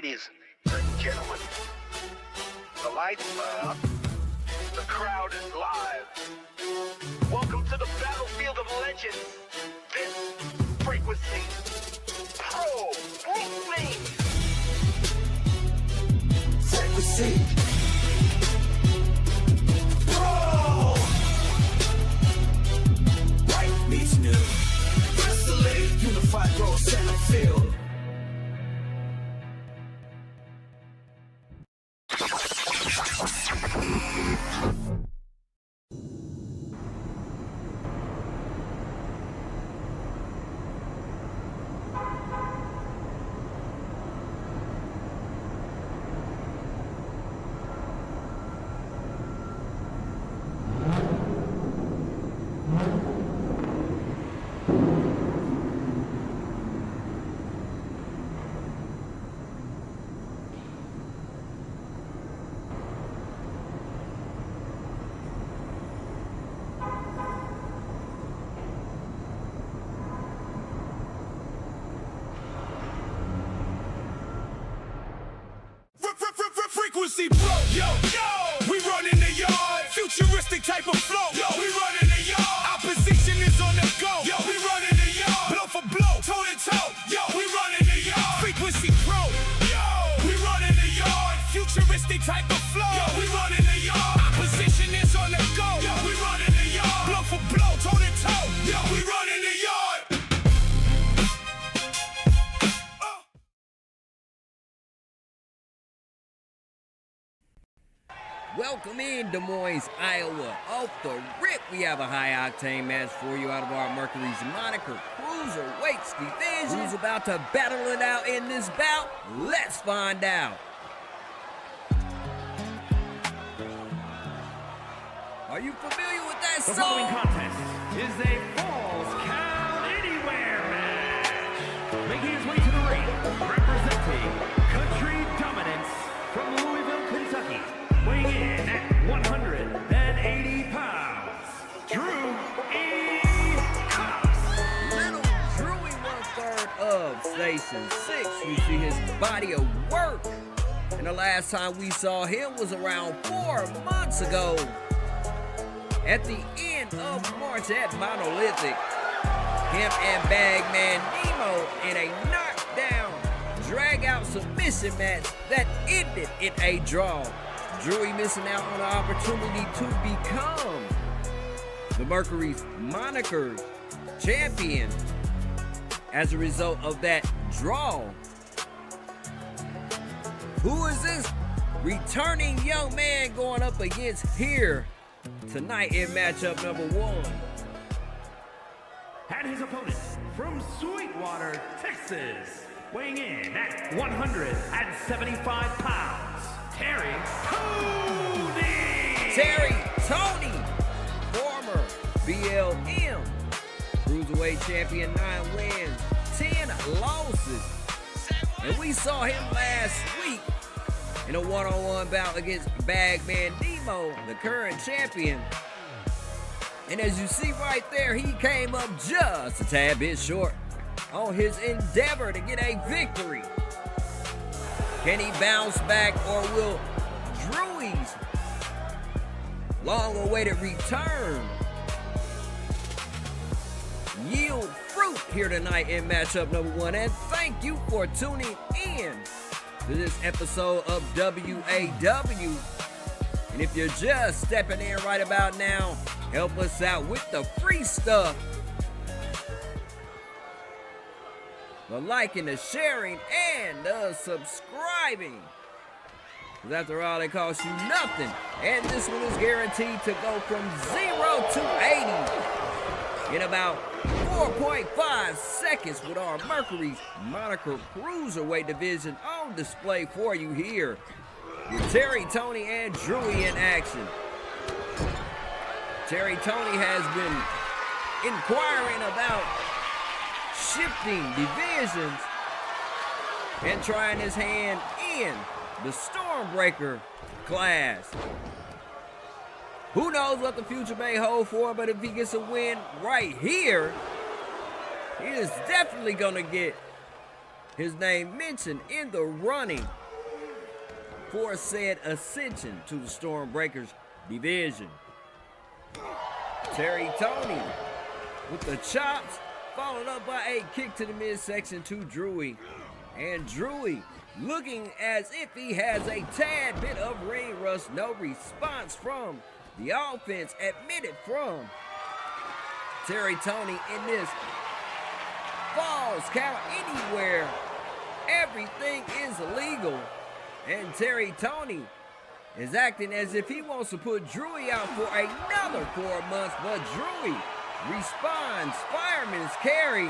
Ladies and gentlemen, the lights are up, the crowd is live. Welcome to the battlefield of legends. This frequency, pro wrestling. Frequency, pro. Right meets new. Wrestling, unified role, center field. Frequency bro, yo, we run in the yard, futuristic type of flow, yo, we run in the yard, opposition is on the go, yo, we run in the yard, blow for blow, toe to toe, yo, we run in the yard, frequency pro, yo, we run in the yard, futuristic type of flow, yo, we run in the yard, opposition is on the go, yo, we run in the yard, blow for blow, toe to toe, yo, we run in the yard. Welcome in Des Moines, Iowa. Off the rip, we have a high-octane match for you out of our Mercury's moniker Cruiserweights division. Who's about to battle it out in this bout? Let's find out. Are you familiar with that The song? following contest is a Falls Count Anywhere match. Making his way to the ring, representing Country Dominance from Louisville, Kentucky. Weighing in at 180 pounds, Drewey. Little Drewey, 1/3 of Station 6. You see his body of work. And the last time we saw him was around 4 months ago. At the end of March at Monolithic, him and Bagman Nemo in a knockdown, drag-out submission match that ended in a draw. Drewey missing out on the opportunity to become the Mercury's moniker champion as a result of that draw. Who is this returning young man going up against here tonight in matchup number 1? And his opponent from Sweetwater, Texas, weighing in at 175 pounds, Terry Tony, former BLM Cruiserweight champion, 9 wins, 10 losses. And we saw him last week in a one-on-one bout against Bagman Nemo, the current champion. And as you see right there, he came up just a tad bit short on his endeavor to get a victory. Can he bounce back, or will Drewey's long-awaited return yield fruit here tonight in matchup number 1? And thank you for tuning in to this episode of W.A.W. And if you're just stepping in right about now, help us out with the free stuff. The liking, the sharing, and the subscribing. Because after all, it costs you nothing. And this one is guaranteed to go from 0 to 80 in about 4.5 seconds with our Mercury's moniker Cruiserweight division on display for you here with Terry, Tony, and Drewey in action. Terry Tony has been inquiring about shifting divisions and trying his hand in the Stormbreaker class. Who knows what the future may hold for him, but if he gets a win right here, he is definitely going to get his name mentioned in the running for said ascension to the Stormbreakers division. Terry Tony with the chops, followed up by a kick to the midsection to Drewey. And Drewey looking as if he has a tad bit of ring rust. No response from the offense admitted from Terry Tony in this Falls Count Anywhere. Everything is illegal. And Terry Tony is acting as if he wants to put Drewey out for another 4 months, but Drewey responds. Fireman's carry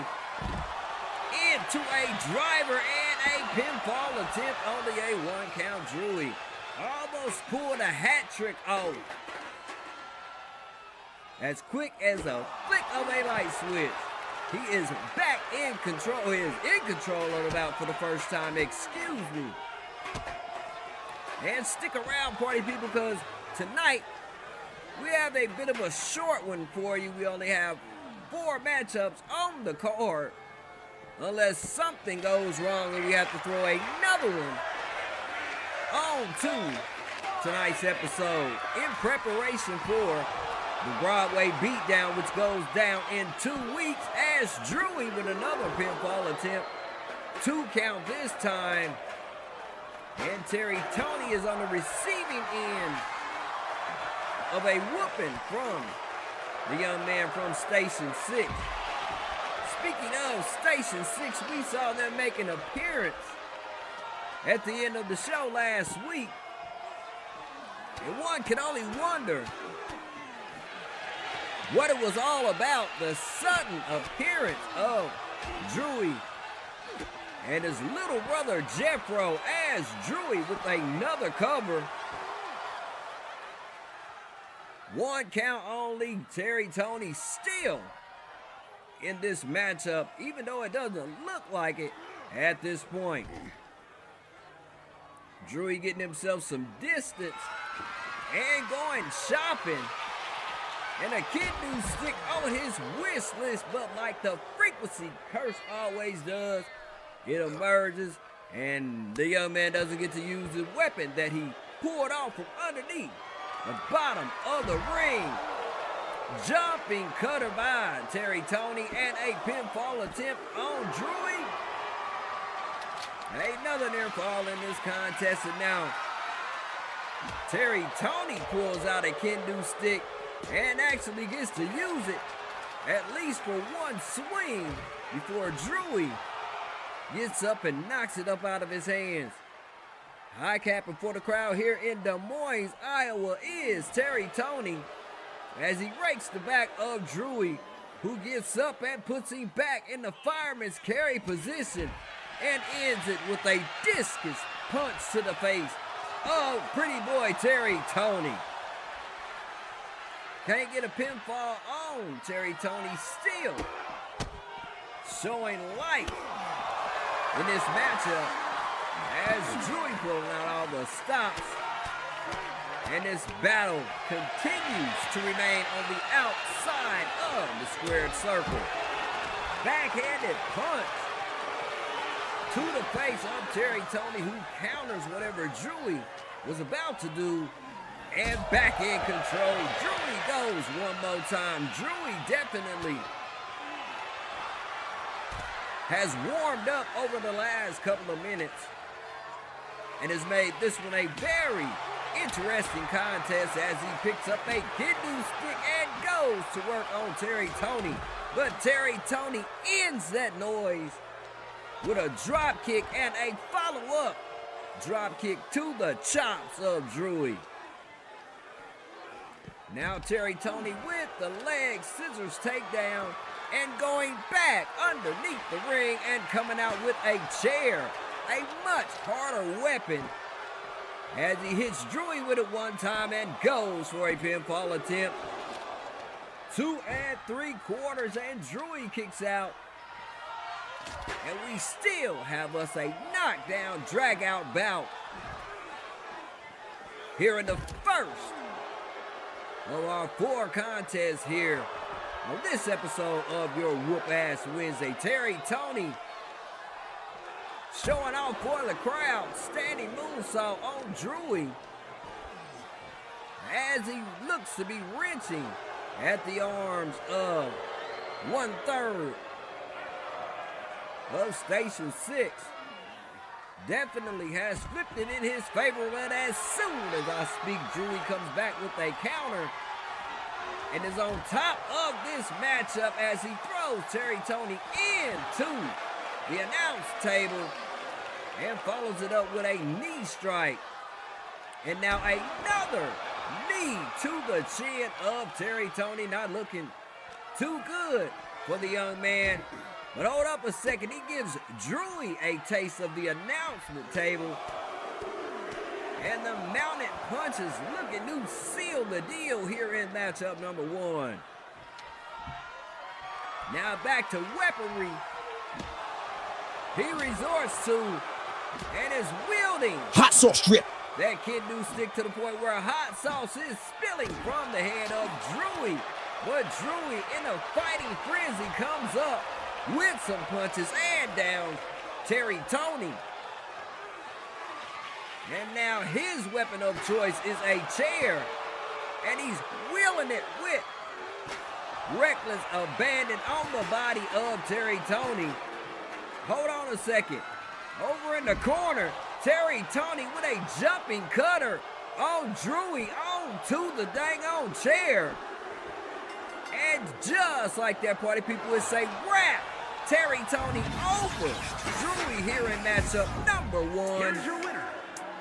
into a driver and a pinfall attempt, only a 1 count. Drewey almost pulled a hat trick off. As quick as a flick of a light switch, he is back in control. He is in control of the bout for the first time. Excuse me. And stick around, party people, because tonight we have a bit of a short one for you. We only have 4 matchups on the card, unless something goes wrong and we have to throw another one on to tonight's episode in preparation for the Broadway Beatdown, which goes down in 2 weeks, as Drewey with another pinfall attempt. 2 count this time. And Terry Tony is on the receiving end of a whooping from the young man from Station 6. Speaking of Station 6, we saw them make an appearance at the end of the show last week. And one can only wonder what it was all about. The sudden appearance of Drewey and his little brother Jethro, as Drewey with another cover. 1 count only. Terry Tony still in this matchup, even though it doesn't look like it at this point. Drewey getting himself some distance and going shopping. And a kidney stick on his wish list, but like the frequency curse always does, it emerges, and the young man doesn't get to use the weapon that he pulled off from underneath the bottom of the ring. Jumping cutter by Terry Tony and a pinfall attempt on Drewey. Another near fall in this contest, and now Terry Tony pulls out a kendo stick and actually gets to use it at least for 1 swing before Drewey gets up and knocks it up out of his hands. High capping for the crowd here in Des Moines, Iowa is Terry Tony as he rakes the back of Drewey, who gets up and puts him back in the fireman's carry position and ends it with a discus punch to the face of pretty boy Terry Tony. Can't get a pinfall on Terry Tony, still showing life in this matchup as Drewey pulling out all the stops. And this battle continues to remain on the outside of the squared circle. Backhanded punch to the face of Terry Tony, who counters whatever Drewey was about to do. And back in control. Drewey goes one more time. Drewey definitely has warmed up over the last couple of minutes and has made this one a very interesting contest as he picks up a kendo stick and goes to work on Terry Tony. But Terry Tony ends that noise with a drop kick and a follow-up drop kick to the chops of Drewey. Now Terry Tony with the leg scissors takedown and going back underneath the ring and coming out with a chair, a much harder weapon, as he hits Drewey with it one time and goes for a pinfall attempt. 2 3/4 and Drewey kicks out. And we still have us a knockdown, drag-out bout here in the first of our 4 contests here on this episode of your Whoop Ass Wednesday. Terry Tony showing off for the crowd. Standing moonsault on Drewey as he looks to be wrenching at the arms of 1/3 of Station 6. Definitely has flipped it in his favor, but as soon as I speak, Drewey comes back with a counter and is on top of this matchup as he throws Terry Tony into the announce table and follows it up with a knee strike. And now another knee to the chin of Terry Tony. Not looking too good for the young man. But hold up a second, he gives Drewey a taste of the announcement table. And the mounted punches looking to seal the deal here in matchup number 1. Now back to weaponry. He resorts to and is wielding Hot sauce drip. that kid-do stick to the point where hot sauce is spilling from the head of Drewey. But Drewey, in a fighting frenzy, comes up with some punches and down Terry Tony. And now his weapon of choice is a chair. And he's wheeling it with reckless abandon on the body of Terry Tony. Hold on a second. Over in the corner, Terry Tony with a jumping cutter on Drewey onto the dang on chair. And just like that, party people would say, wrap Terry Tony over. Drewey here in matchup number 1. Here's your winner,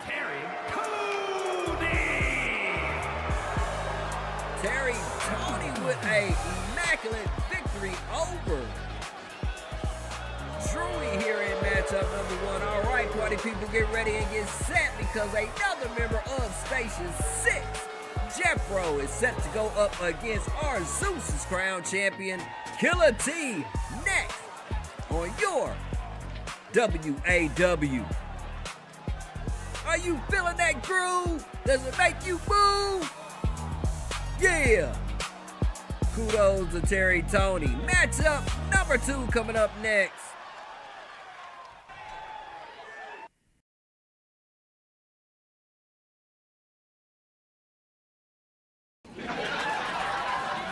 Terry Tony. Terry Tony with a immaculate victory over Drewey here in matchup number 1. All right, party people, get ready and get set because another member of Station 6, Jethro, is set to go up against our Zeus's crown champion, Killa T, next on your W.A.W. Are you feeling that groove? Does it make you move? Yeah. Kudos to Terry Tony. Matchup number 2 coming up next.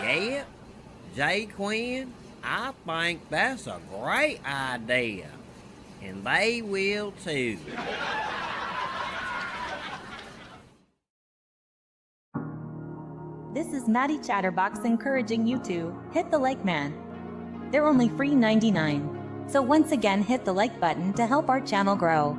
Yeah, Qwen, I think that's a great idea. And they will too. This is Maddie Chatterbox encouraging you to hit the like man. They're only free 99. So once again, hit the like button to help our channel grow.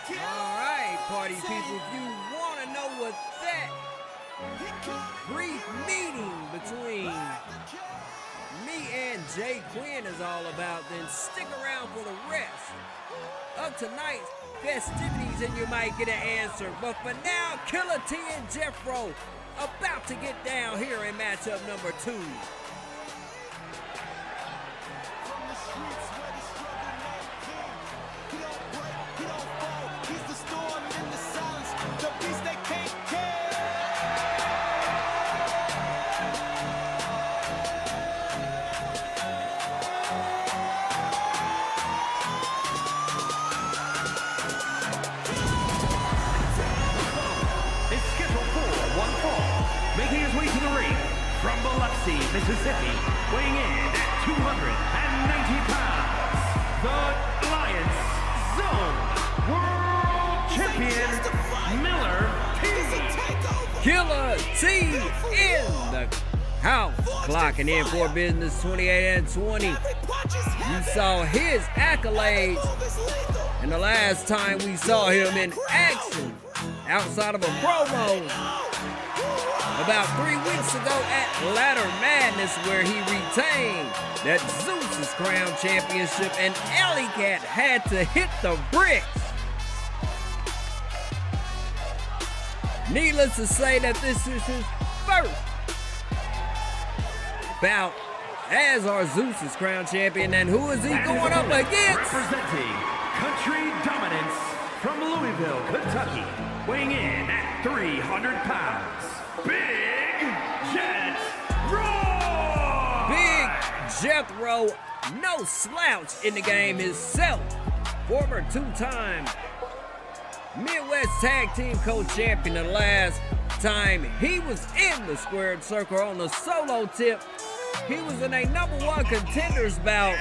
All right, party people, if you want to know what that brief meeting between me and Qwen is all about, then stick around for the rest of tonight's festivities and you might get an answer. But for now, Killa T and Jethro about to get down here in matchup number 2. Making his way to the ring from Biloxi, Mississippi, weighing in at 290 pounds, the Lions Zone World Champion, Miller T. Killa T in the house, clocking in for business 28-20. You saw his accolades, and the last time we saw him in action outside of a promo about 3 weeks ago at Ladder Madness, where he retained that Zeus's crown championship, and Alley Cat had to hit the bricks. Needless to say that this is his first bout as our Zeus is crowned champion. And who is he going up against? Representing Country Dominance from Louisville, Kentucky, weighing in at 300 pounds, Big Jethro. Big Jethro, no slouch in the game himself. Former two-time Midwest Tag Team Co-Champion. The last time he was in the squared circle on the solo tip, he was in a #1 contenders bout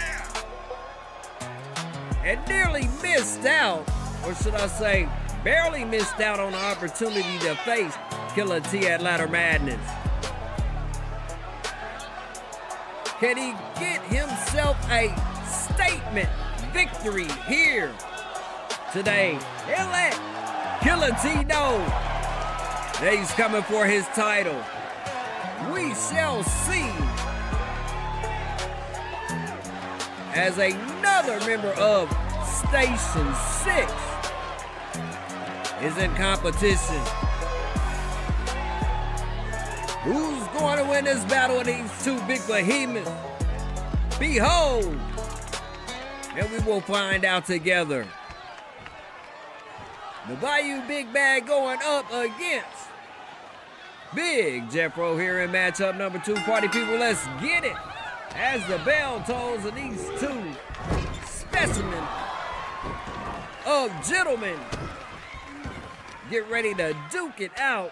and nearly missed out, or should I say, barely missed out on the opportunity to face Killa T at Ladder Madness. Can he get himself a statement victory here today? He'll let Killa T know that he's coming for his title. We shall see as another member of Station 6 is in competition. Who's going to win this battle of these two big behemoths? Behold, and we will find out together. The Bayou Big Bag going up against Big Jethro here in matchup number 2. Party people, let's get it. As the bell tolls and these two specimens of gentlemen get ready to duke it out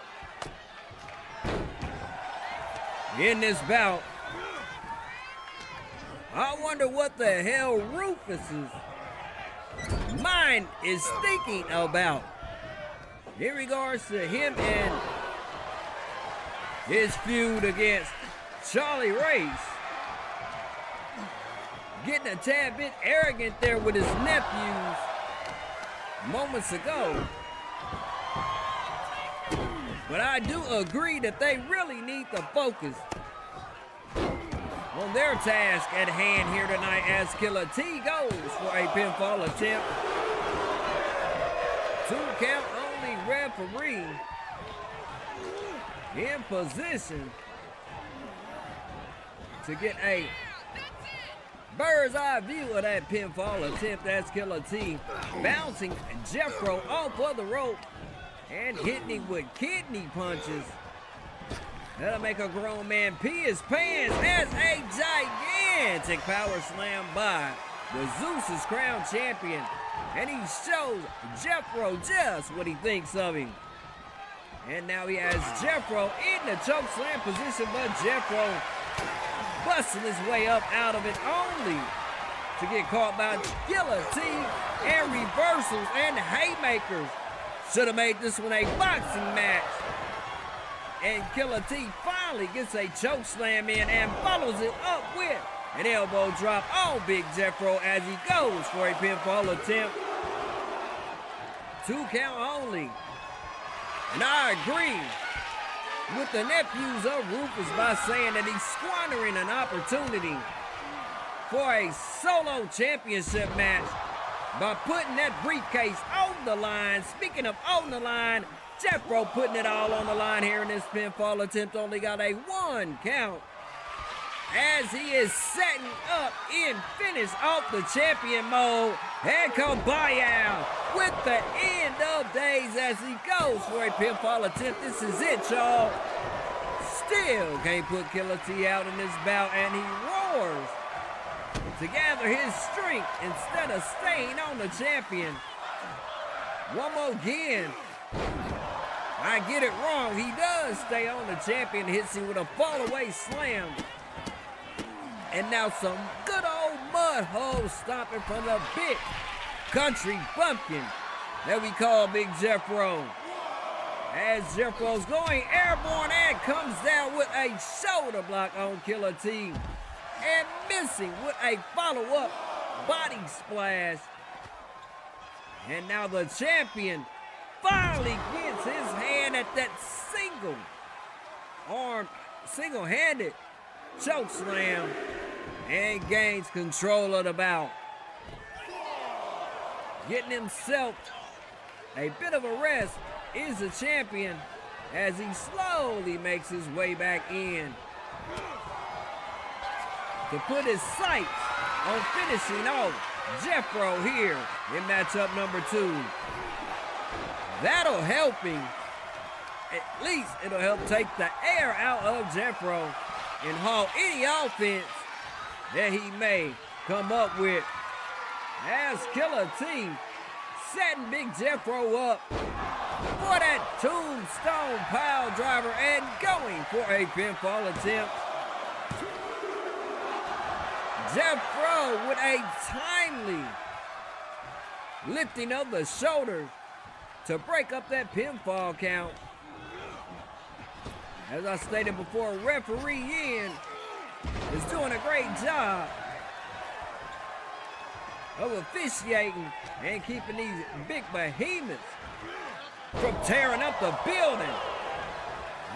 in this bout. I wonder what the hell Rufus's mind is thinking about in regards to him and his feud against Charlie Race. Getting a tad bit arrogant there with his nephews moments ago. But I do agree that they really need to focus on their task at hand here tonight as Killa T goes for a pinfall attempt. 2 count only referee in position to get a bird's eye view of that pinfall attempt as Killa T bouncing Jethro off of the rope and hitting him with kidney punches. That'll make a grown man pee his pants as a gigantic power slam by the Zeus' crowned champion. And he shows Jethro just what he thinks of him. And now he has Jethro in the choke slam position, but Jethro busting his way up out of it only to get caught by Killa T and reversals and haymakers. Should have made this one a boxing match. And Killa T finally gets a choke slam in and follows it up with an elbow drop on Big Jethro as he goes for a pinfall attempt. 2 count only. And I agree with the nephews of Rufus by saying that he's squandering an opportunity for a solo championship match by putting that briefcase on the line. Speaking of on the line, Jethro putting it all on the line here in this pinfall attempt. Only got a 1 count as he is setting up in finish off the champion mode. And W.A.W with the end of days as he goes for a pinfall attempt. This is it, y'all. Still can't put Killa T out in this bout, and he roars to gather his strength instead of staying on the champion. One more again. I get it wrong. He does stay on the champion, hits him with a fall-away slam. And now some good old mud hole stomping from the big country bumpkin that we call Big Jethro. As Jethro's going airborne and comes down with a shoulder block on Killa T. And missing with a follow-up body splash. And now the champion finally gets his hand at that single-handed choke slam and gains control of the bout. Getting himself a bit of a rest is the champion as he slowly makes his way back in. to put his sights on finishing off Jethro here in matchup number 2. That'll help him. At least it'll help take the air out of Jethro and haul any offense that he may come up with. As Killa T setting Big Jethro up for that tombstone pile driver and going for a pinfall attempt. Jethro with a timely lifting of the shoulders to break up that pinfall count. As I stated before, referee Yin is doing a great job of officiating and keeping these big behemoths from tearing up the building.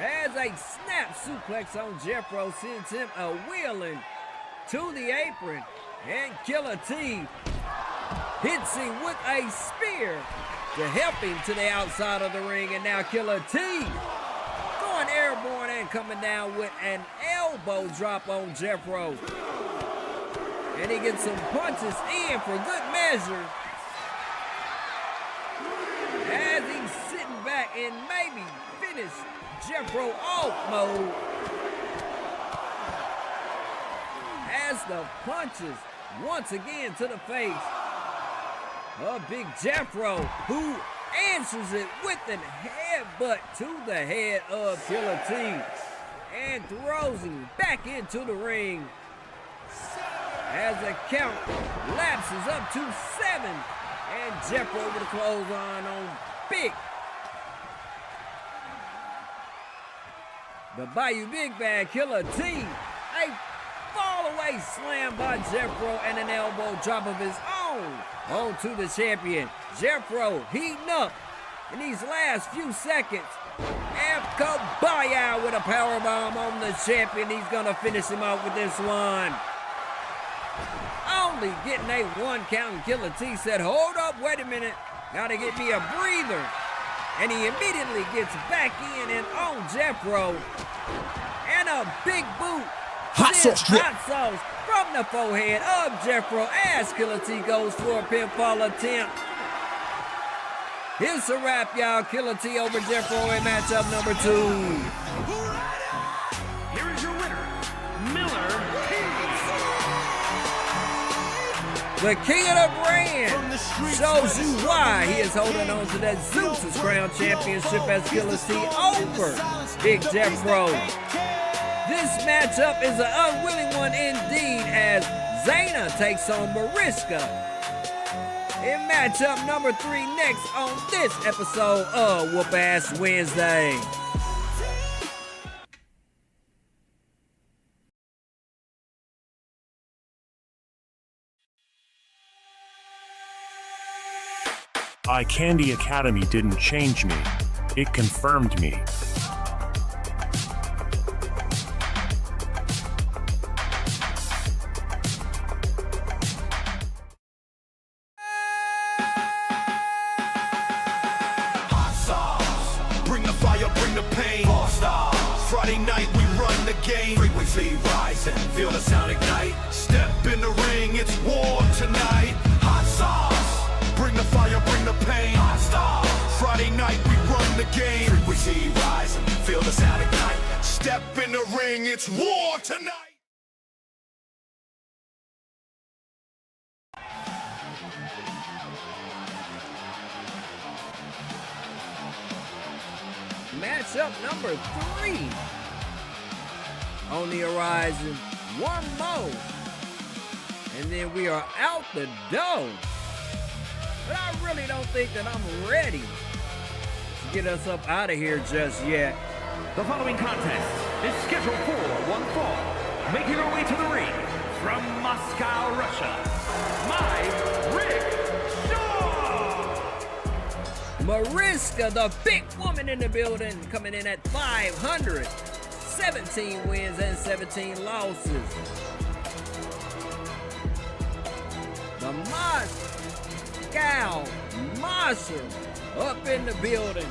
As a snap suplex on Jethro sends him a wheeling to the apron, and Killa T hits him with a spear to help him to the outside of the ring, and now Killa T going airborne and coming down with an elbow drop on Jethro. And he gets some punches in for good measure as he's sitting back in maybe finish Jethro off mode. As the punches once again to the face of Big Jethro, who answers it with an headbutt to the head of Killa T and throws him back into the ring. As the count lapses up to 7, and Jethro with a clothesline on Big. The Bayou Big Bad Killa T, a fall away slam by Jethro and an elbow drop of his own onto the champion. Jethro heating up in these last few seconds. And W.A.W with a powerbomb on the champion. He's gonna finish him off with this one. Only getting a 1 count, and Killa T said, hold up, wait a minute, gotta get me a breather. And he immediately gets back in and on Jethro. And a big boot. Hot sauce drip. Hot sauce from the forehead of Jethro as Killa T goes for a pinfall attempt. Here's a wrap, y'all. Killa T over Jethro in matchup number 2. Here is your winner, Miller The king of the brand shows you why he is holding on to that Zeus' crown championship as Killa T over Big Jethro. This matchup is an unwilling one indeed as Zayna takes on Marishka in matchup number 3 next on this episode of Whoop-Ass Wednesday. Eye Candy Academy didn't change me, it confirmed me. Hot sauce, bring the fire, bring the pain. All stars, Friday night we run the game. Frequency rising, feel the sound ignite. Step in the ring, it's war tonight. Hot sauce, bring the fire, bring the pain. Hot stars, Friday night we run the game. Frequency rising, feel the sound ignite. Step in the ring, it's war tonight. Matchup number 3 on the horizon. One more, and then we are out the door. But I really don't think that I'm ready to get us up out of here just yet. The following contest is scheduled for one fall. Making her way to the ring from Moscow, Russia, Marishka, the big woman in the building, coming in at 500, 17 wins and 17 losses. The Moscow Marshal up in the building.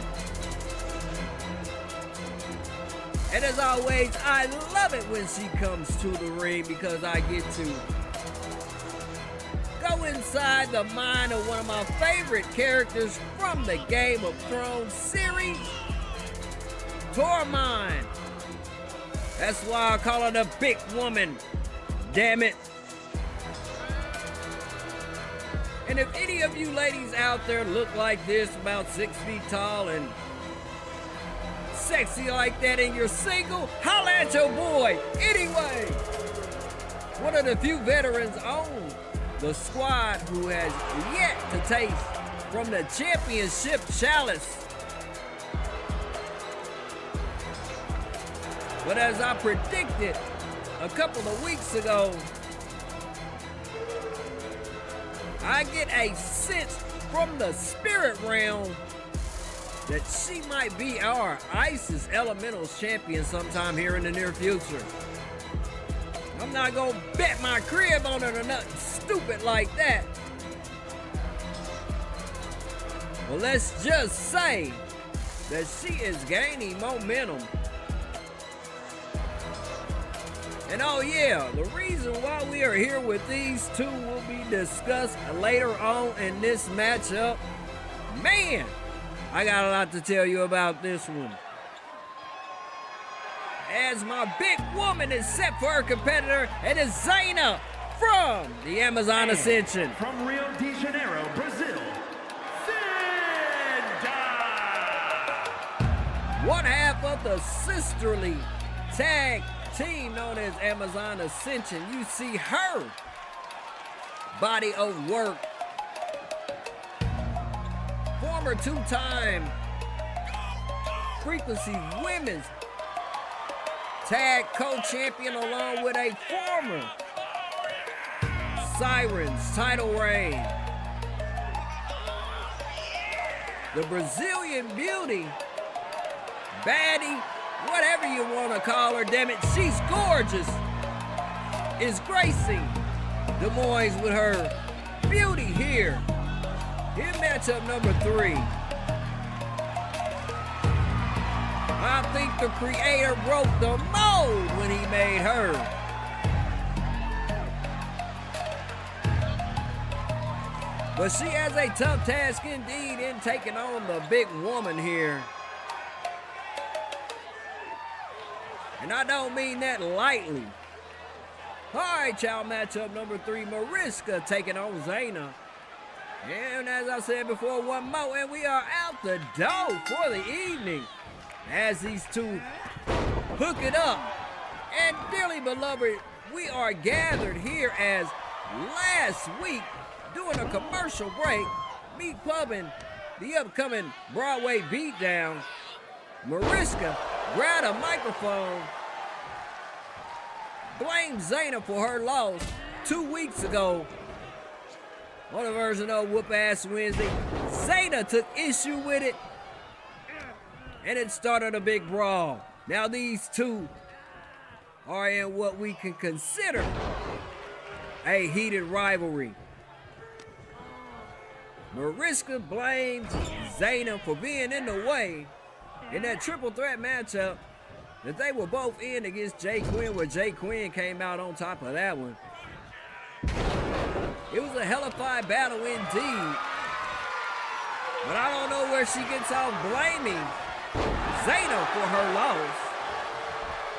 And as always, I love it when she comes to the ring because I get to go inside the mind of one of my favorite characters from the Game of Thrones series, Tormund. That's why I call her the big woman. Damn it. And if any of you ladies out there look like this, about 6 feet tall and sexy like that, and you're single, holla at your boy. Anyway, one of the few veterans on the squad who has yet to taste from the championship chalice. But as I predicted a couple of weeks ago, I get a sense from the spirit realm that she might be our ISIS Elementals champion sometime here in the near future. I'm not gonna bet my crib on it or nothing stupid like that. Well, let's just say that she is gaining momentum. And oh yeah, the reason why we are here with these two will be discussed later on in this matchup. Man, I got a lot to tell you about this one. As my big woman is set for her competitor, it is Zayna from the Amazon Ascension. From Rio de Janeiro, Brazil, Zayna. One half of the sisterly tag team known as Amazon Ascension. You see her body of work. Former two-time Frequency Women's Tag Co-Champion along with a former Sirens title reign. The Brazilian Beauty, baddie, whatever you want to call her, damn it, she's gorgeous, is gracing the Moines with her beauty here in matchup number 3. I think the creator broke the mold when he made her. But she has a tough task indeed in taking on the big woman here. And I don't mean that lightly. All right, y'all, matchup number 3, Marishka taking on Zayna. And as I said before, one more, and we are out the door for the evening as these two hook it up. And dearly beloved, we are gathered here as last week, doing a commercial break, me pubbing the upcoming Broadway Beatdown. Marishka grabbed a microphone, blamed Zayna for her loss 2 weeks ago on a version of Whoop Ass Wednesday. Zayna took issue with it, and it started a big brawl. Now these two are in what we can consider a heated rivalry. Marishka blames Zayna for being in the way in that triple threat matchup that they were both in against Qwen, where Qwen came out on top of that one. It was a hellified battle indeed. But I don't know where she gets off blaming Zayna for her loss.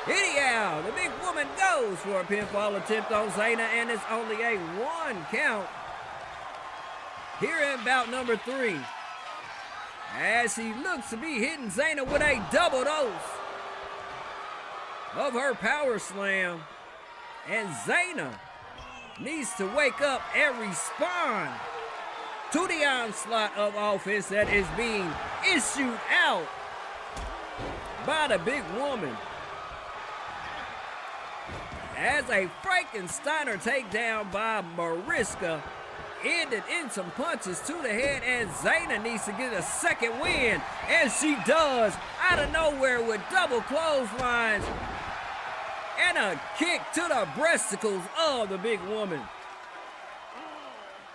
Anyhow, the big woman goes for a pinfall attempt on Zayna, and it's only a 1 count here in bout number 3. As he looks to be hitting Zayna with a double dose of her power slam. And Zayna needs to wake up and respond to the onslaught of offense that is being issued out by the big woman. As a Frankensteiner takedown by Marishka ended in some punches to the head, and Zayna needs to get a second win, and she does out of nowhere with double clotheslines and a kick to the breasticles of the big woman.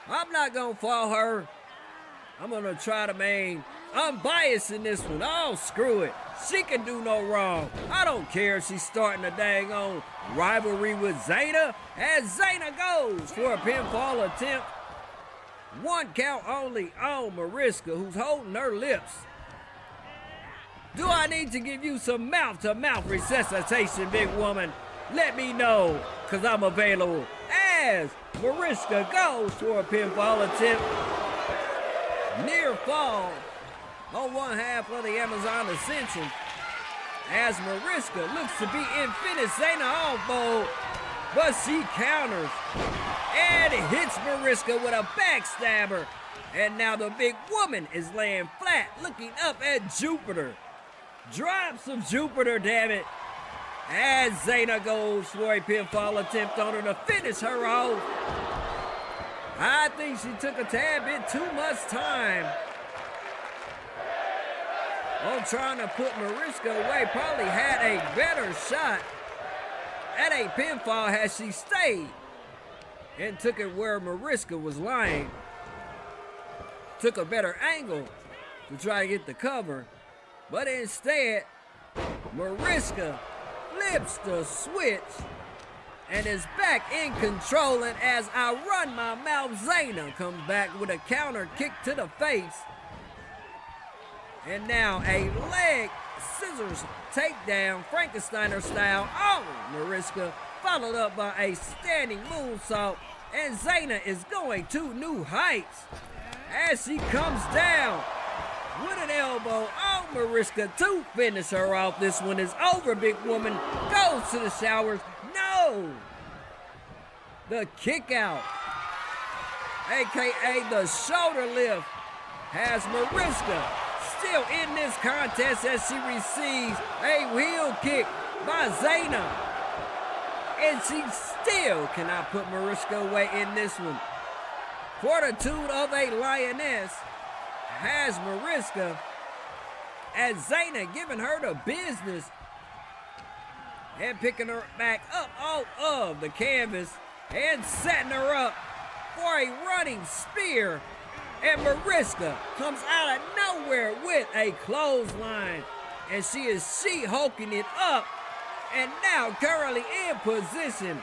I'm not gonna fall her. I'm gonna try to remain unbiased in this one. Oh, screw it. She can do no wrong. I don't care if she's starting a dang on rivalry with Zayna, as Zayna goes for a pinfall attempt. 1 count only on Marishka, who's holding her lips. Do I need to give you some mouth-to-mouth resuscitation, big woman? Let me know, cause I'm available. As Marishka goes for a pinfall attempt. Near fall on one half of the Amazon Ascension, as Marishka looks to be in finish Zayna off mode, but she counters and hits Marishka with a backstabber. And now the big woman is laying flat, looking up at Jupiter. Drops of Jupiter, damn it. As Zayna goes for a pinfall attempt on her to finish her off. I think she took a tad bit too much time on trying to put Marishka away. Probably had a better shot at a pinfall had she stayed and took it where Marishka was lying. Took a better angle to try to get the cover, but instead Marishka flips the switch and is back in control, and as I run my mouth, Zayna comes back with a counter kick to the face. And now a leg scissors takedown, Frankensteiner style, on Marishka, followed up by a standing moonsault, and Zayna is going to new heights as she comes down with an elbow on Marishka to finish her off. This one is over, big woman. Goes to the showers. No! The kick out, aka the shoulder lift, has Marishka still in this contest as she receives a heel kick by Zayna. And she still cannot put Marishka away in this one. Fortitude of a lioness has Marishka, as Zayna giving her the business and picking her back up out of the canvas and setting her up for a running spear. And Marishka comes out of nowhere with a clothesline, and she is She-Hulking it up, and now currently in position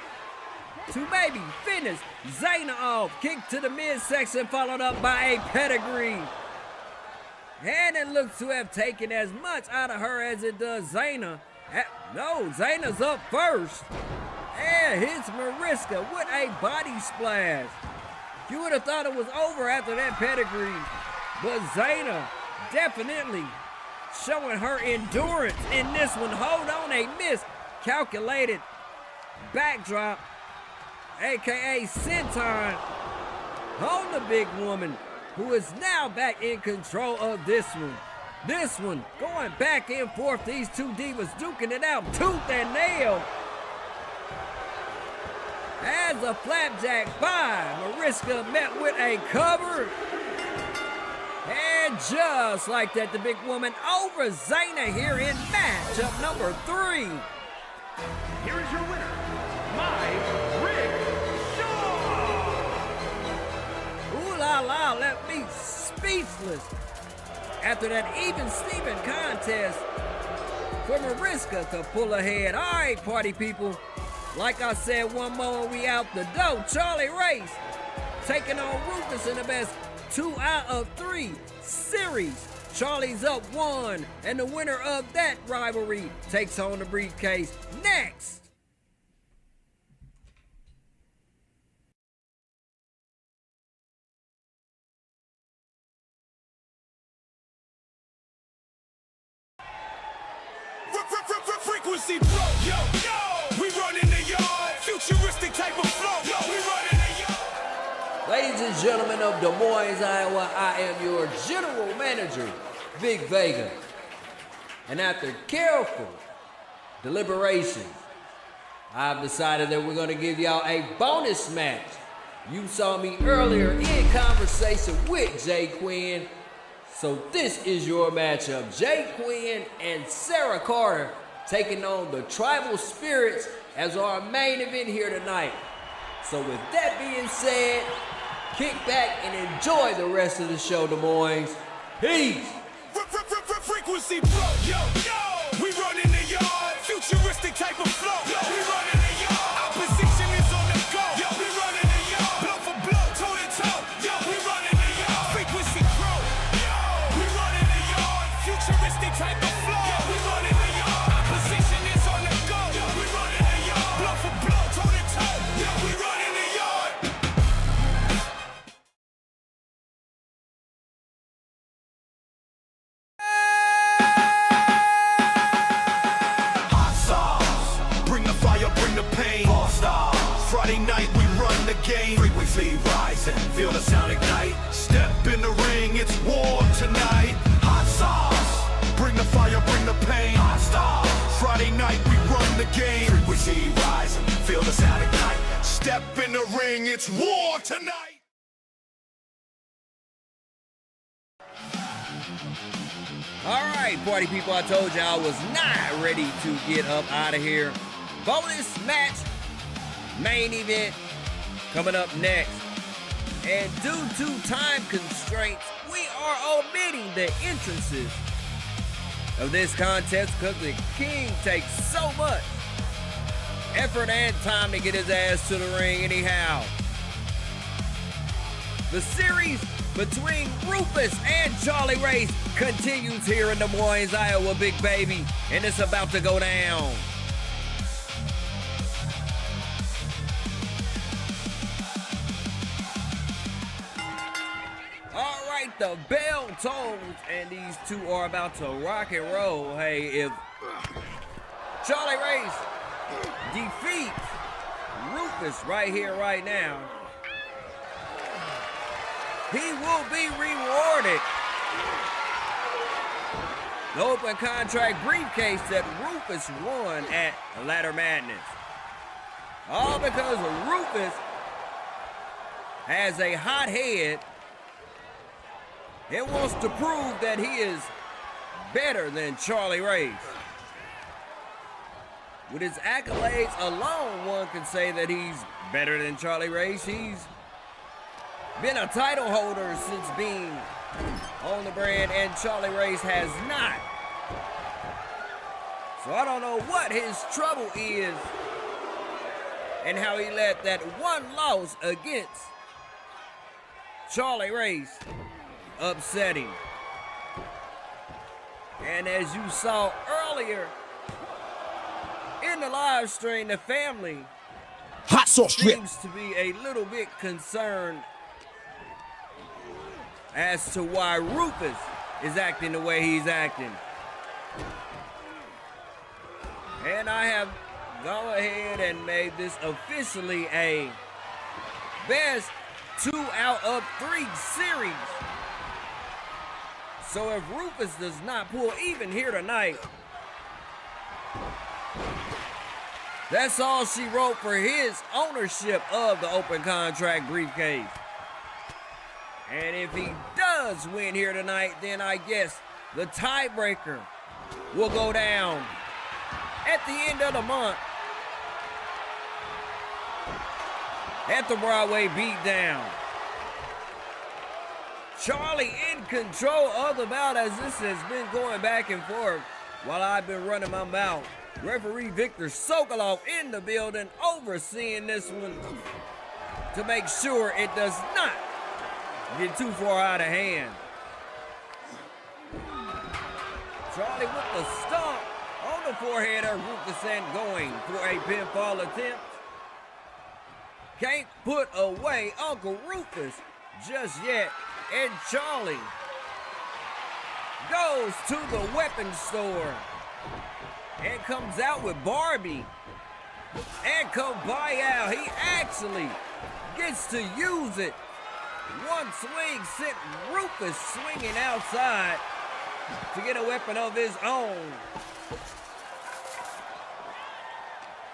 to maybe finish Zayna off. Kick to the midsection followed up by a pedigree. And it looks to have taken as much out of her as it does Zayna. No, Zayna's up first. And hits Marishka with a body splash. You would have thought it was over after that pedigree. But Zayna definitely showing her endurance in this one. Hold on, a miscalculated backdrop, aka senton, on the big woman, who is now back in control of this one. This one going back and forth. These two divas duking it out tooth and nail. As a flapjack by Marishka met with a cover. And just like that, the big woman over Zayna here in matchup number 3. Here is your winner, Marishka. Ooh la la, left me speechless after that even-Steven contest for Marishka to pull ahead. All right, party people. Like I said, one more and we out the door. Charlie Race taking on Rufus in the best 2 out of 3 series. Charlie's up 1, and the winner of that rivalry takes home the briefcase. Next. Frequency broke, yo, yo. We running the yard, futuristic type of flow, yo. We running the yard. Ladies and gentlemen of Des Moines, Iowa, I am your general manager, Big Vega. And after careful deliberation, I've decided that we're going to give y'all a bonus match. You saw me earlier in conversation with Qwen. So this is your matchup. Qwen and Sara Carter taking on the Tribal Spirits as our main event here tonight. So with that being said, kick back and enjoy the rest of the show, Des Moines. Peace. Frequency broke, yo, yo. the pain. All stars. Friday night we run the game. Frequency rising, feel the sound ignite. Step in the ring, it's war tonight. Hot sauce, bring the fire, bring the pain. Hot stars. Friday night we run the game. Frequency rising, feel the sound ignite. Step in the ring, it's war tonight. All right, party people, I told you I was not ready to get up out of here. Bonus match, main event coming up next. And due to time constraints, we are omitting the entrances of this contest because the king takes so much effort and time to get his ass to the ring anyhow. The series between Rufus and Charlie Race continues here in Des Moines, Iowa, big baby, and it's about to go down. All right, the bell tolls, and these two are about to rock and roll. Hey, if Charlie Race defeats Rufus right here, right now, he will be rewarded the open contract briefcase that Rufus won at Ladder Madness. All because Rufus has a hot head and wants to prove that he is better than Charlie Race. With his accolades alone, one can say that he's better than Charlie Race. He's been a title holder since being on the brand, and Charlie Race has not. So I don't know what his trouble is and how he let that one loss against Charlie Race upset him. And as you saw earlier in the live stream, the family Hot sauce drip. seems to be a little bit concerned as to why Rufus is acting the way he's acting. And I have gone ahead and made this officially a best 2 out of 3 series. So if Rufus does not pull even here tonight, that's all she wrote for his ownership of the open contract briefcase. And if he does win here tonight, then I guess the tiebreaker will go down at the end of the month at the Broadway Beatdown. Charlie in control of the bout as this has been going back and forth while I've been running my mouth. Referee Victor Sokolov in the building overseeing this one to make sure it does not get too far out of hand. Charlie with the stomp on the forehead of Rufus and going for a pinfall attempt. Can't put away Uncle Rufus just yet. And Charlie goes to the weapons store and comes out with Barbie and Kabaya. He actually gets to use it. One swing sent Rufus swinging outside to get a weapon of his own.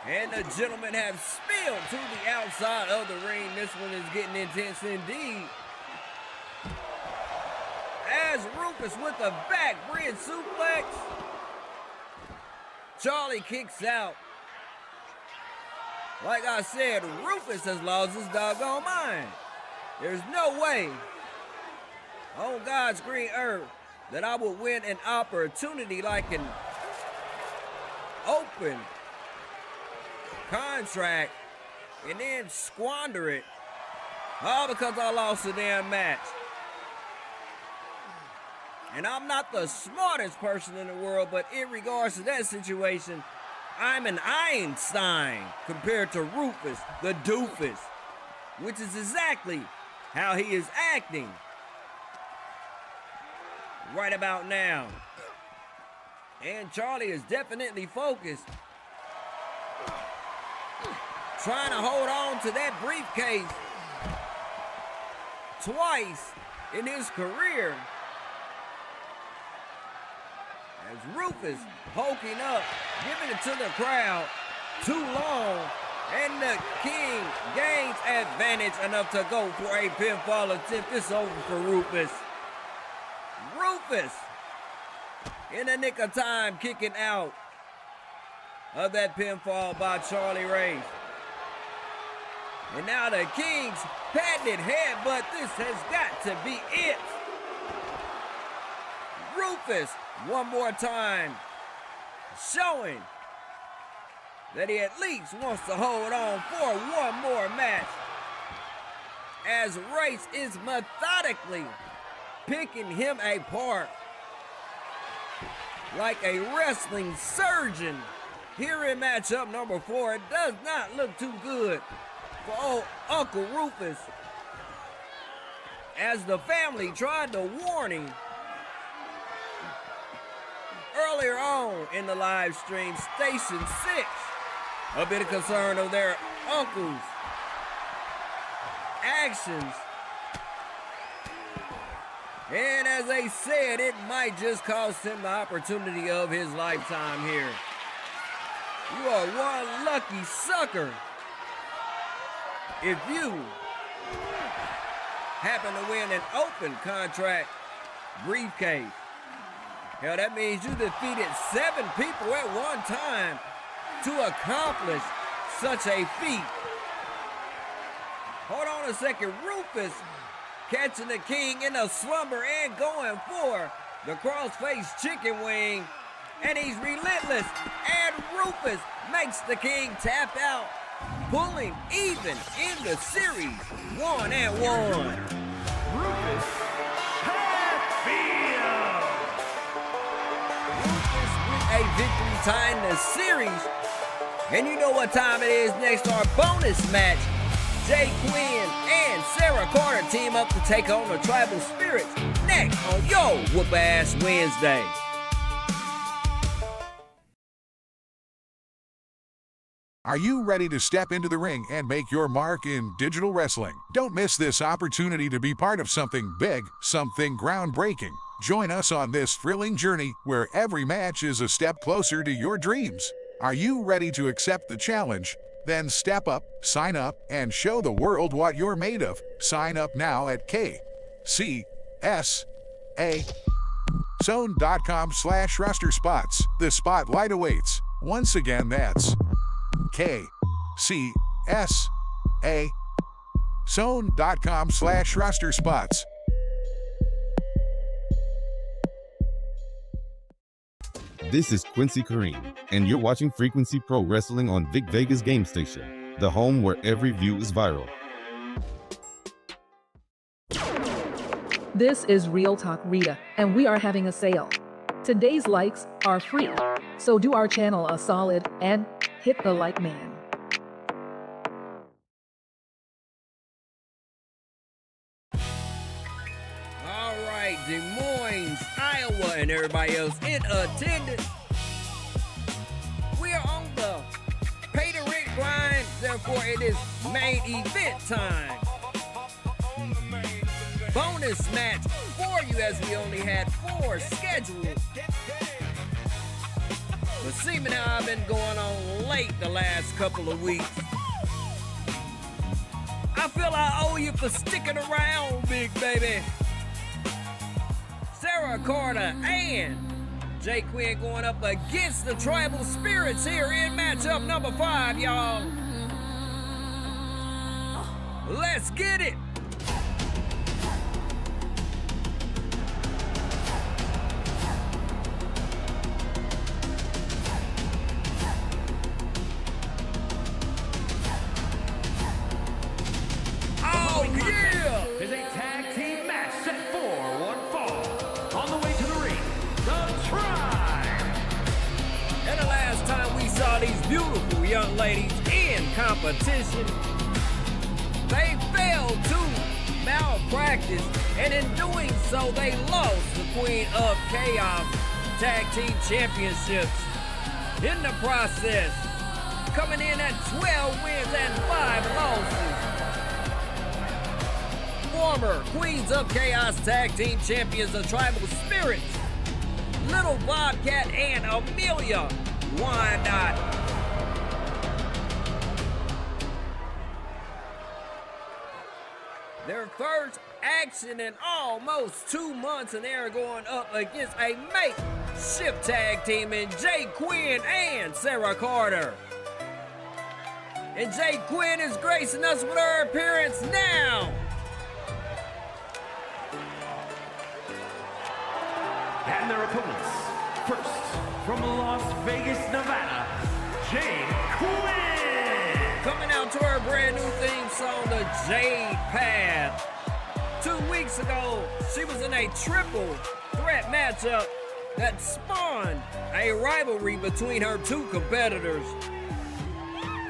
And the gentlemen have spilled to the outside of the ring. This one is getting intense indeed. As Rufus with a backbreed suplex. Charlie kicks out. Like I said, Rufus has lost his doggone mind. There's no way on God's green earth that I would win an opportunity like an open contract and then squander it all because I lost a damn match. And I'm not the smartest person in the world, but in regards to that situation, I'm an Einstein compared to Rufus, the doofus, which is exactly how he is acting right about now. And Charlie is definitely focused trying to hold on to that briefcase twice in his career. As Rufus poking up, giving it to the crowd too long, and the King gains advantage enough to go for a pinfall attempt. It's over for Rufus. Rufus, in the nick of time, kicking out of that pinfall by Charlie Race. And now the King's patented headbutt. This has got to be it. Rufus, one more time, showing that he at least wants to hold on for one more match, as Race is methodically picking him apart like a wrestling surgeon. Here in matchup number 4, it does not look too good for old Uncle Rufus, as the family tried to warn him earlier on in the live stream. Station 6, a bit of concern of their uncle's actions. And as they said, it might just cost him the opportunity of his lifetime here. You are one lucky sucker if you happen to win an open contract briefcase. Hell, that means you defeated 7 people at one time to accomplish such a feat. Hold on a second. Rufus catching the King in a slumber and going for the cross-face chicken wing. And he's relentless. And Rufus makes the King tap out, pulling even in the series 1-1. Rufus Hatfield. Rufus with a victory tying the series. And you know what time it is next, our bonus match. Qwen and Sara Carter team up to take on the Tribal Spirits next on Yo Whoop Ass Wednesday. Are you ready to step into the ring and make your mark in digital wrestling? Don't miss this opportunity to be part of something big, something groundbreaking. Join us on this thrilling journey where every match is a step closer to your dreams. Are you ready to accept the challenge? Then step up, sign up, and show the world what you're made of. Sign up now at KCSA.com/roster spots. The spotlight awaits. Once again, that's KCSA.com/roster spots. This is Quincy Kareem, and you're watching Frequency Pro Wrestling on Vic Vegas Game Station, the home where every view is viral. This is Real Talk Rita, and we are having a sale. Today's likes are free, so do our channel a solid and hit the like man. All right, Des Moines, Iowa, and everybody else in attendance. We are on the pay-to-rent grind, therefore it is main event time. Bonus match for you, as we only had 4 scheduled. But seeming how I've been going on late the last couple of weeks, I feel I owe you for sticking around, big baby. Sara Carter and Qwen going up against the Tribal Spirits here in matchup number 5, y'all. Let's get it. Is a tag team match set for one fall. On the way to the ring, the Tribe. And the last time we saw these beautiful young ladies in competition, they failed to malpractice, and in doing so, they lost the Queen of Chaos Tag Team Championships. In the process, coming in at 12 wins and 5 losses. Former Queens of Chaos Tag Team Champions of Tribal Spirits, Little Bobcat and Amelia Wyandotte. Their first action in almost 2 months, and they're going up against a makeshift tag team in Qwen and Sara Carter. And Qwen is gracing us with her appearance now. And their opponents, first from Las Vegas, Nevada, Qwen. Coming out to her brand new theme song, The Jade Path. 2 weeks ago, she was in a triple threat matchup that spawned a rivalry between her two competitors.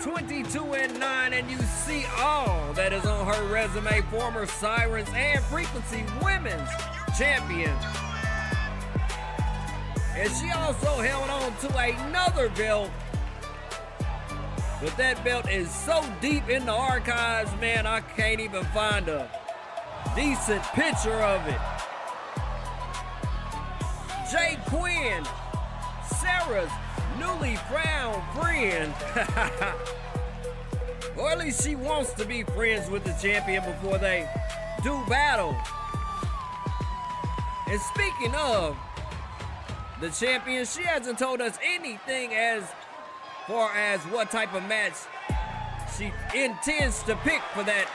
22-9, and you see all that is on her resume. Former Sirens and Frequency Women's Champion. And she also held on to another belt, but that belt is so deep in the archives, man, I can't even find a decent picture of it. Qwen, Sara's newly found friend. Or at least she wants to be friends with the champion before they do battle. And speaking of the champion, she hasn't told us anything as far as what type of match she intends to pick for that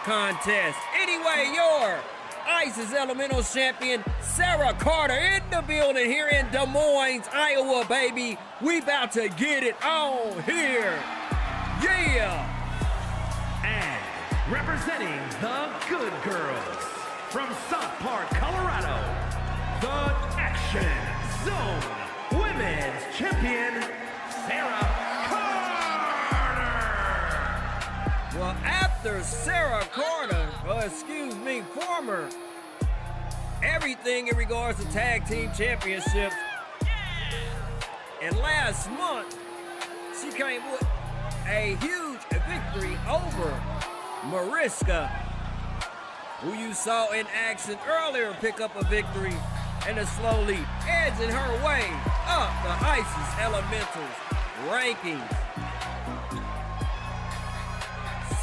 contest. Anyway, your ISIS Elementals champion, Sara Carter, in the building here in Des Moines, Iowa, baby. We about to get it on here. Yeah! And representing the Good Girls from South Park, Colorado, the Action Zone Women's Champion, Sara Carter. Well, after Sara Carter, former everything in regards to tag team championships, and last month, she came with a huge victory over Marishka, who you saw in action earlier pick up a victory and is slowly edging her way up the ISIS Elementals rankings.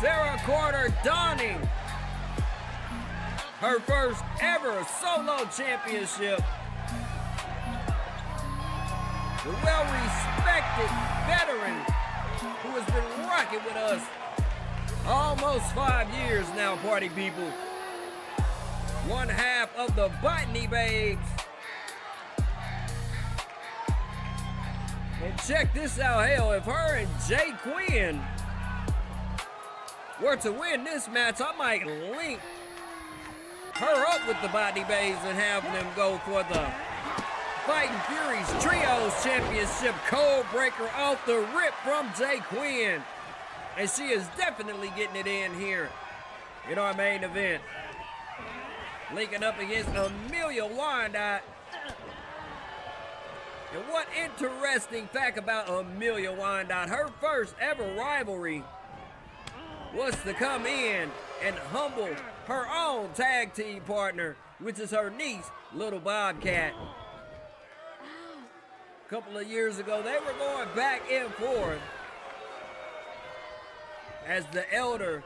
Sara Carter donning her first ever solo championship. The well-respected veteran who has been rocking with us almost 5 years now, party people. One half of the Botany Babes. And check this out, hell, if her and Qwen were to win this match, I might link her up with the Botany Babes and have them go for the Fighting Furies Trios Championship Code Breaker off the rip from Qwen. And she is definitely getting it in here in our main event. Linking up against Amelia Wyandotte. And what interesting fact about Amelia Wyandotte, her first ever rivalry was to come in and humble her own tag team partner, which is her niece, Little Bobcat. A couple of years ago, they were going back and forth as the elder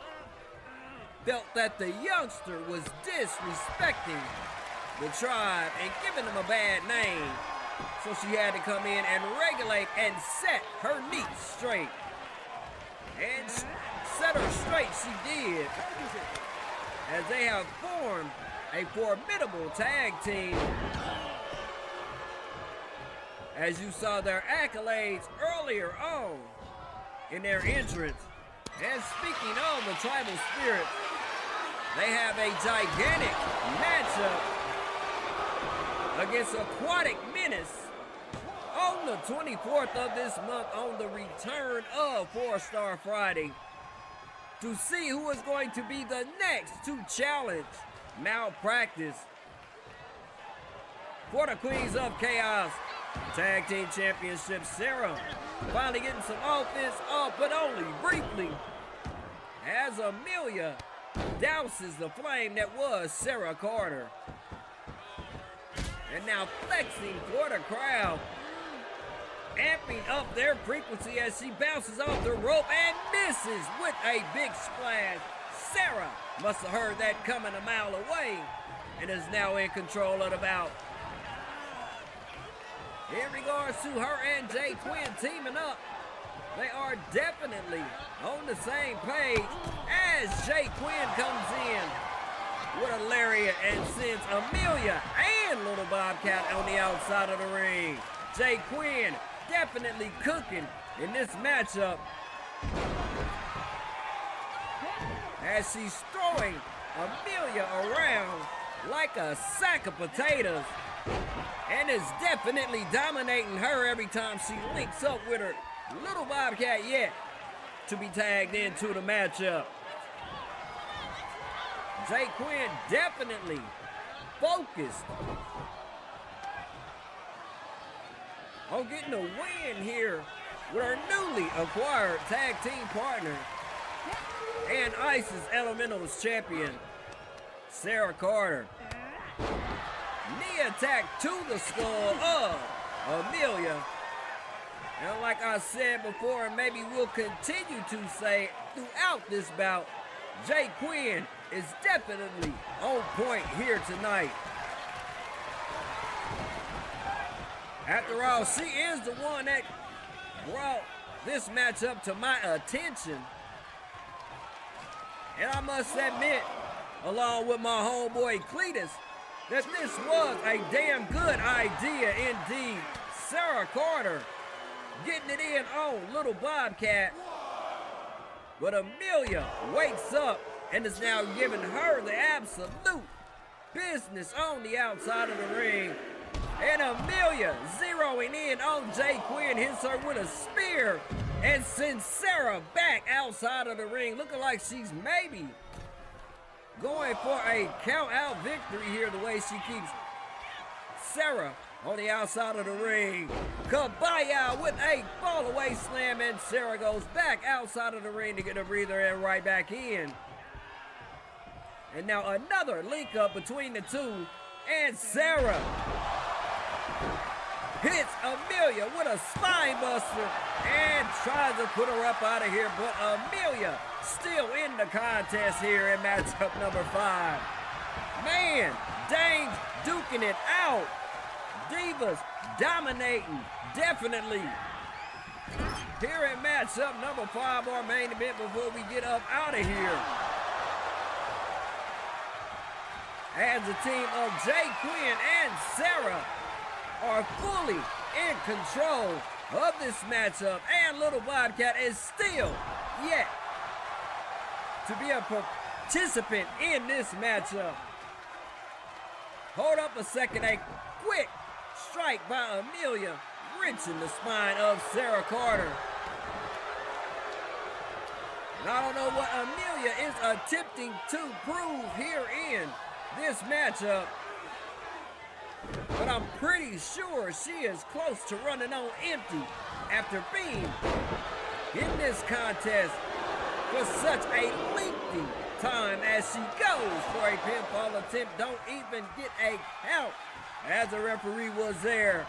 felt that the youngster was disrespecting the tribe and giving them a bad name. So she had to come in and regulate and set her niece straight. And set her straight she did, as they have formed a formidable tag team. As you saw their accolades earlier on in their entrance. And speaking of the tribal spirit, they have a gigantic matchup against Aquatic Menace on the 24th of this month on the return of 4-Star Friday, to see who is going to be the next to challenge Malpractice for the Queens of Chaos Tag Team Championship, Sara finally getting some offense off, but only briefly, as Amelia douses the flame that was Sara Carter. And now flexing for the crowd, amping up their frequency as she bounces off the rope and misses with a big splash. Sara must have heard that coming a mile away and is now in control of the bout. In regards to her and Qwen teaming up, they are definitely on the same page as Qwen comes in with a lariat and sends Amelia and Little Bobcat on the outside of the ring. Qwen definitely cooking in this matchup as she's throwing Amelia around like a sack of potatoes and is definitely dominating her every time she links up with her. Little Bobcat yet to be tagged into the matchup. Qwen definitely focused on getting a win here with her newly acquired tag team partner and ISIS Elementals champion, Sara Carter. Knee attack to the skull of Amelia. And like I said before, and maybe we'll continue to say throughout this bout, Qwen is definitely on point here tonight. After all, she is the one that brought this matchup to my attention. And I must admit, along with my homeboy Cletus, that this was a damn good idea indeed. Sara Carter getting it in on Little Bobcat. But Amelia wakes up and is now giving her the absolute business on the outside of the ring. And Amelia zeroing in on Qwen, hits her with a spear and sends Sara back outside of the ring, looking like she's maybe going for a count-out victory here, the way she keeps Sara on the outside of the ring. Kabaya with a fall-away slam, and Sara goes back outside of the ring to get a breather and right back in. And now another link up between the two, and Sara hits Amelia with a spine buster and tries to put her up out of here, but Amelia still in the contest here in matchup number 5. Man, Dane's duking it out. Divas dominating, definitely. Here in matchup number 5, our main event before we get up out of here. As the team of Qwen and Sara are fully in control of this matchup, and Little Bobcat is still yet to be a participant in this matchup. Hold up a second, a quick strike by Amelia, wrenching the spine of Sara Carter. And I don't know what Amelia is attempting to prove here in this matchup, but I'm pretty sure she is close to running on empty after being in this contest for such a lengthy time as she goes for a pinfall attempt. Don't even get a count as the referee was there.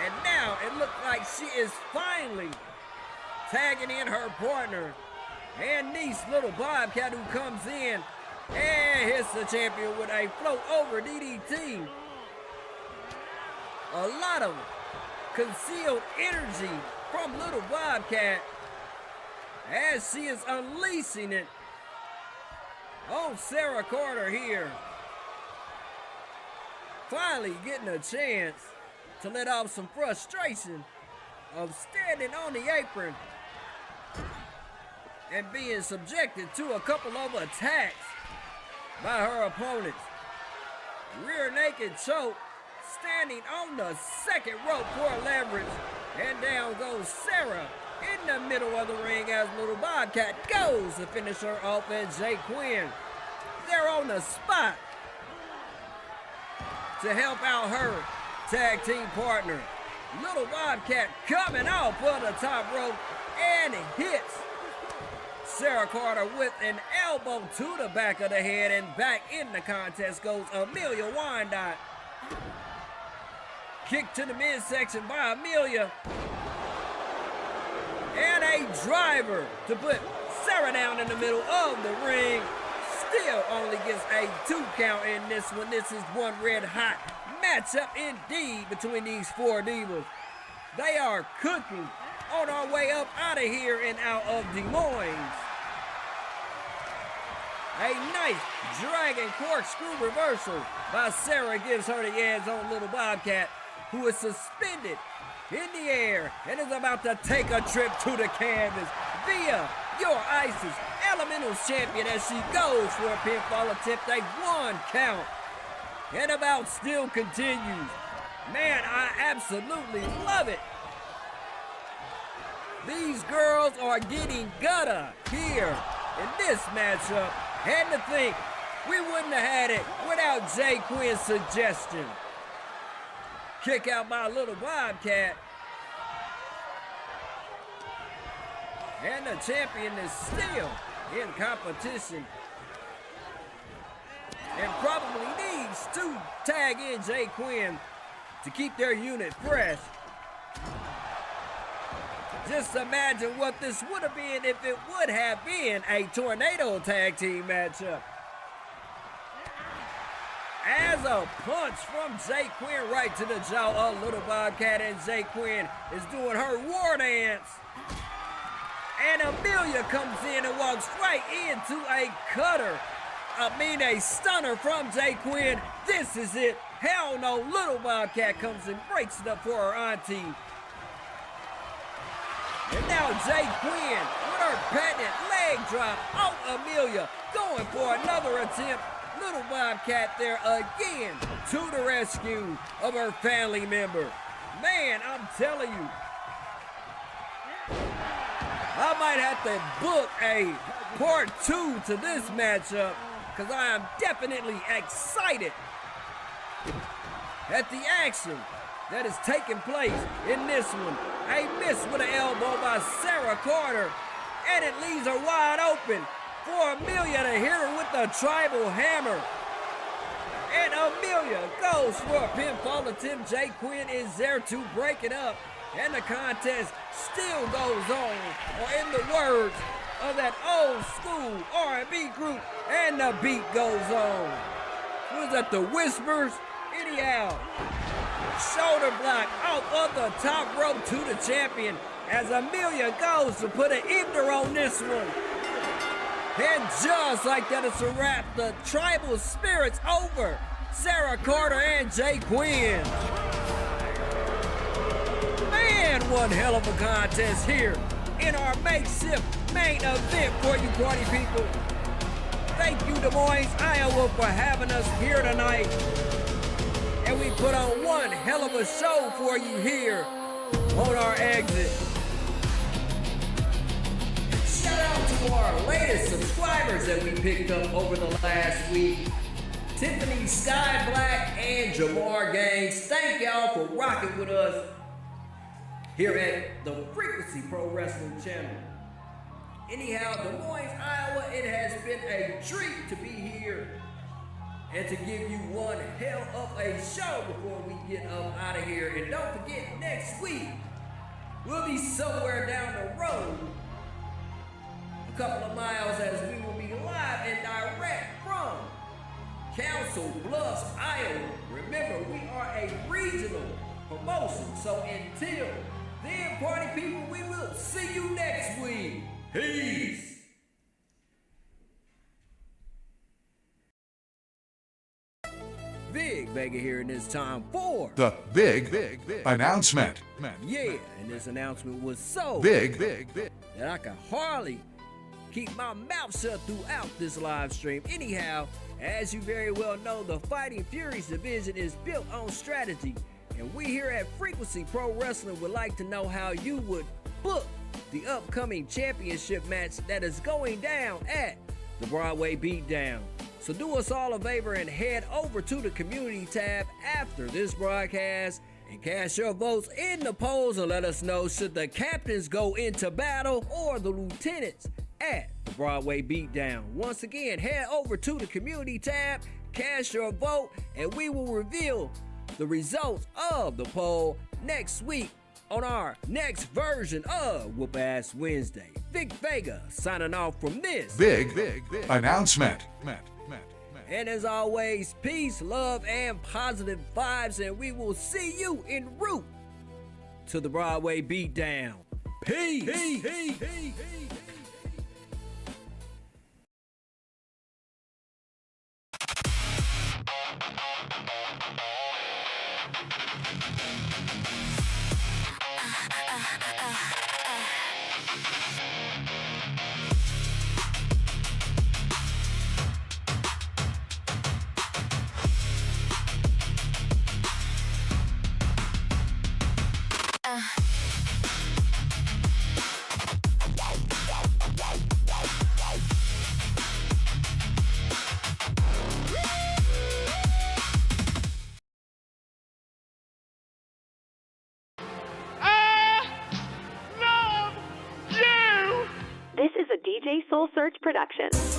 And now it looks like she is finally tagging in her partner and niece, Little Bobcat, who comes in and hits the champion with a float over DDT. A lot of concealed energy from Little Bobcat as she is unleashing it on Sara Carter here. Finally getting a chance to let off some frustration of standing on the apron and being subjected to a couple of attacks by her opponents. Rear naked choke, standing on the second rope for leverage, and down goes Sara in the middle of the ring as Little Bobcat goes to finish her off, and Qwen, they're on the spot. to help out her tag team partner. Little Bobcat coming off of the top rope and hits Sara Carter with an elbow to the back of the head, and back in the contest goes Amelia Wyandotte. Kick to the midsection by Amelia. And a driver to put Sara down in the middle of the ring. Still only gets a 2 count in this one. This is one red hot matchup indeed between these 4 divas. They are cooking on our way up out of here and out of Des Moines. A nice dragon corkscrew reversal by Sara gives her the edge on Little Bobcat, who is suspended in the air and is about to take a trip to the canvas via your ISIS Elementals champion as she goes for a pinfall attempt, a 1 count. And the bout still continues. Man, I absolutely love it. These girls are getting gutter here in this matchup. And to think, we wouldn't have had it without Qwen's suggestion. Kick out by Little Bobcat. And the champion is still in competition and probably needs to tag in Qwen to keep their unit fresh. Just imagine what this would have been if it would have been a tornado tag team matchup. As a punch from Qwen right to the jaw of Little Bobcat, and Qwen is doing her war dance. And Amelia comes in and walks right into a cutter. A stunner from Qwen. This is it. Hell no, Little Bobcat comes and breaks it up for her auntie. And now Qwen with her patent leg drop on Amelia, going for another attempt. Little Bobcat there again to the rescue of her family member. Man, I'm telling you, I might have to book a part 2 to this matchup, because I am definitely excited at the action that is taking place in this one. A miss with an elbow by Sara Carter, and it leaves her wide open for Amelia to hit her with the tribal hammer. And Amelia goes for a pinfall attempt. Qwen is there to break it up, and the contest still goes on. Or in the words of that old school R&B group, and the beat goes on. Was that the Whispers? Anyhow, shoulder block out of the top rope to the champion as Amelia goes to put an ender on this one. And just like that, it's a wrap. The tribal spirit's over. Sara Carter and Qwen. Man, one hell of a contest here in our makeshift main event for you party people. Thank you, Des Moines, Iowa, for having us here tonight. And we put on one hell of a show for you here on our exit. Shout out to our latest subscribers that we picked up over the last week. Tiffany Sky Black and Jamar Gaines. Thank y'all for rocking with us here at the Frequency Pro Wrestling channel. Anyhow, Des Moines, Iowa, it has been a treat to be here and to give you one hell of a show before we get up out of here. And don't forget, next week, we'll be somewhere down the road, a couple of miles, as we will be live and direct from Council Bluffs, Iowa. Remember, we are a regional promotion, so until then, party people, we will see you next week. Peace. Big Vega here, and it's time for The big announcement. Yeah, and this announcement was so Big that I could hardly keep my mouth shut throughout this live stream. Anyhow, as you very well know, the Fighting Furies division is built on strategy, and we here at Frequency Pro Wrestling would like to know how you would book the upcoming championship match that is going down at the Broadway Beatdown. So do us all a favor and head over to the community tab after this broadcast and cast your votes in the polls and let us know should the captains go into battle or the lieutenants at the Broadway Beatdown. Once again, head over to the community tab, cast your vote, and we will reveal the results of the poll next week on our next version of Whoop Ass Wednesday. Vic Vega signing off from this big announcement. And as always, peace, love, and positive vibes, and we will see you en route to the Broadway Beatdown. Peace. This is a DJ Soul Search production.